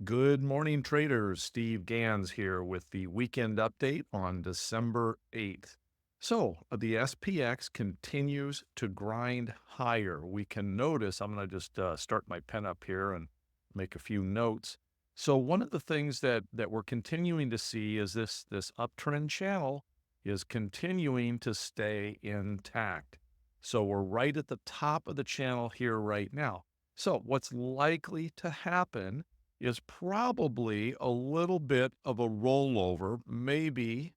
Good morning, traders. Steve Gans here with the weekend update on December 8th. The SPX continues to grind higher. We can notice, I'm going to just start my pen up here and make a few notes. So one of the things that we're continuing to see is this uptrend channel is continuing to stay intact. So we're right at the top of the channel here right now. So what's likely to happen is probably a little bit of a rollover, maybe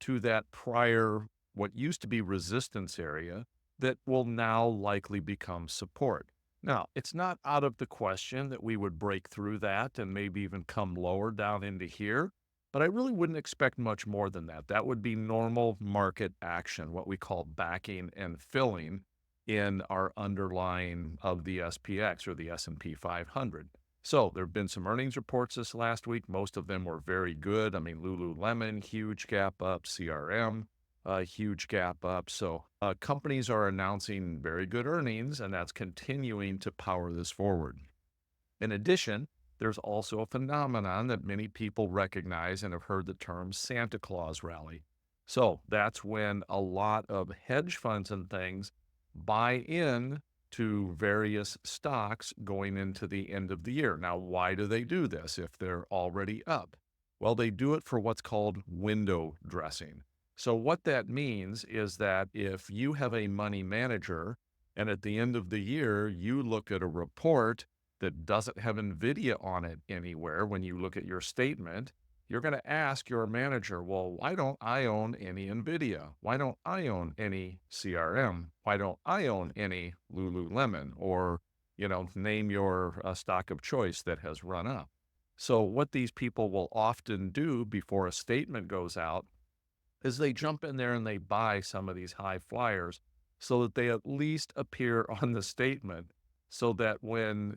to that prior, what used to be resistance area, that will now likely become support. Now, it's not out of the question that we would break through that and maybe even come lower down into here, but I really wouldn't expect much more than that. That would be normal market action, what we call backing and filling in our underlying of the SPX or the S&P 500. So there have been some earnings reports this last week. Most of them were very good. I mean, Lululemon, huge gap up, CRM, huge gap up. So companies are announcing very good earnings, and that's continuing to power this forward. In addition, there's also a phenomenon that many people recognize and have heard the term Santa Claus rally. So that's when a lot of hedge funds and things buy in to various stocks going into the end of the year. Now, why do they do this if they're already up? Well, they do it for what's called window dressing. So what that means is that if you have a money manager and at the end of the year, you look at a report that doesn't have NVIDIA on it anywhere when you look at your statement, you're going to ask your manager, well, why don't I own any NVIDIA? Why don't I own any CRM? Why don't I own any Lululemon? Or, name your stock of choice that has run up. So what these people will often do before a statement goes out is they jump in there and they buy some of these high flyers so that they at least appear on the statement so that when,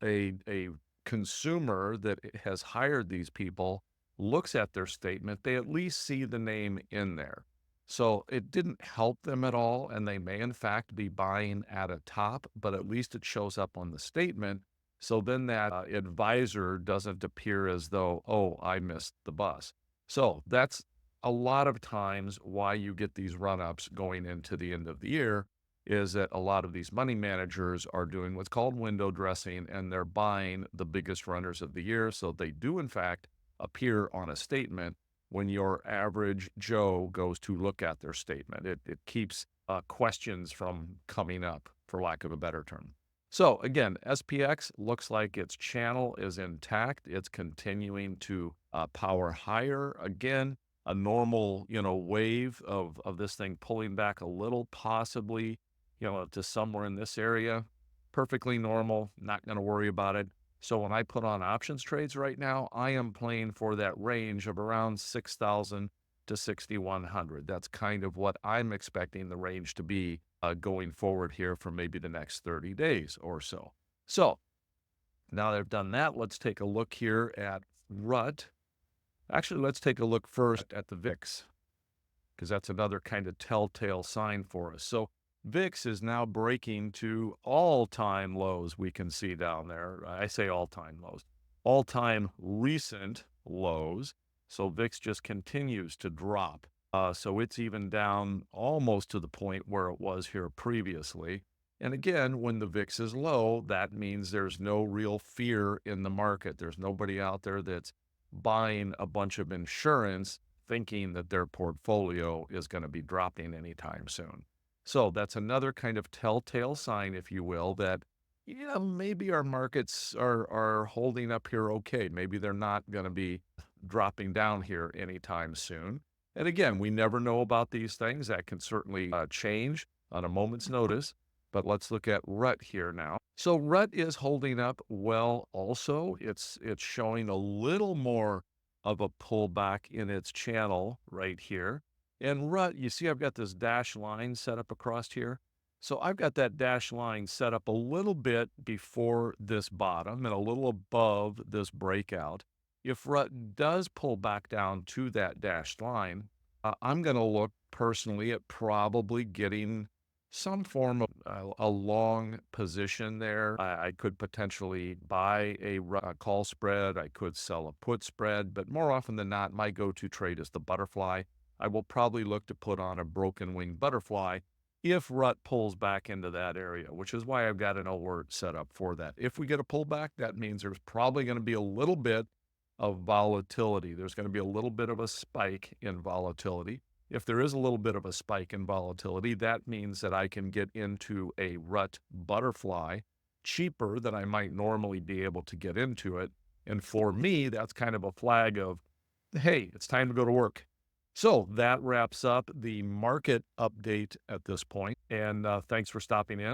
a consumer that has hired these people looks at their statement, they at least see the name in there. So it didn't help them at all, and they may in fact be buying at a top, but at least it shows up on the statement. So then that advisor doesn't appear as though, oh, I missed the bus. So that's a lot of times why you get these run-ups going into the end of the year is that a lot of these money managers are doing what's called window dressing, and they're buying the biggest runners of the year. So they do, in fact, appear on a statement when your average Joe goes to look at their statement. It keeps questions from coming up, for lack of a better term. So again, SPX looks like its channel is intact. It's continuing to power higher. Again, a normal, wave of this thing pulling back a little, possibly, to somewhere in this area. Perfectly normal, not going to worry about it. So when I put on options trades right now, I am playing for that range of around 6,000 to 6,100. That's kind of what I'm expecting the range to be going forward here for maybe the next 30 days or so. So now that I've done that, let's take a look here at RUT. Actually, let's take a look first at the VIX, because that's another kind of telltale sign for us. So VIX is now breaking to all-time lows we can see down there. I say all-time lows, all-time recent lows. So VIX just continues to drop. So it's even down almost to the point where it was here previously. And again, when the VIX is low, that means there's no real fear in the market. There's nobody out there that's buying a bunch of insurance thinking that their portfolio is going to be dropping anytime soon. So that's another kind of telltale sign, if you will, that maybe our markets are holding up here okay. Maybe they're not going to be dropping down here anytime soon. And again, we never know about these things. That can certainly change on a moment's notice. But let's look at RUT here now. So RUT is holding up well also. It's showing a little more of a pullback in its channel right here. And RUT, you see I've got this dash line set up across here. So I've got that dash line set up a little bit before this bottom and a little above this breakout. If RUT does pull back down to that dashed line, I'm going to look personally at probably getting Some form of a long position there. I could potentially buy a call spread. I could sell a put spread, but more often than not, my go-to trade is the butterfly. I will probably look to put on a broken wing butterfly if rut pulls back into that area, which is why I've got an alert set up for that. If we get a pullback, that means there's probably going to be a little bit of volatility. There's going to be a little bit of a spike in volatility. If there is a little bit of a spike in volatility, that means that I can get into a rut butterfly cheaper than I might normally be able to get into it. And for me, that's kind of a flag of, hey, it's time to go to work. So that wraps up the market update at this point. And thanks for stopping in.